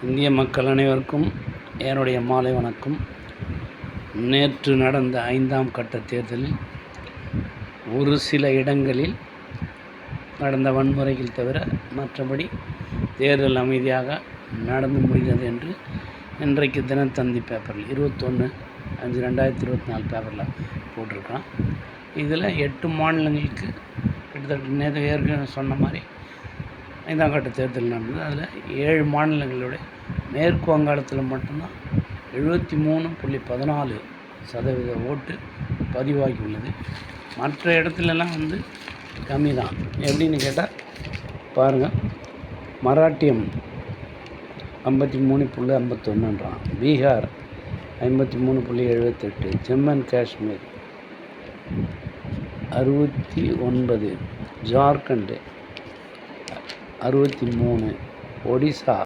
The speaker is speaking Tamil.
இந்திய மக்கள் அனைவருக்கும் என்னுடைய மாலை வணக்கம். நேற்று நடந்த 5ஆம் கட்ட தேர்தலில் ஒரு சில இடங்களில் நடந்த வன்முறைகள் தவிர மற்றபடி தேர்தல் அமைதியாக நடந்து முடிந்தது என்று இன்றைக்கு தினத்தந்தி பேப்பரில் 21/5/2024 பேப்பரில் போட்டிருக்கான். இதில் 8 மாநிலங்களுக்கு கிட்டத்தட்ட நேற்று ஏற்கனவே சொன்ன மாதிரி 5ஆம் கட்ட தேர்தல் நடந்தது. அதில் 7 மாநிலங்களுடைய மேற்கு வங்காளத்தில் மட்டும்தான் 73.14% ஓட்டு பதிவாகியுள்ளது. மற்ற இடத்துலலாம் கம்மி தான். எப்படின்னு கேட்டால் பாருங்கள், மராட்டியம் 53.51, பீகார் 53.78, ஜம்மு அண்ட் காஷ்மீர் 69, ஜார்க்கண்ட் 63, ஒடிசா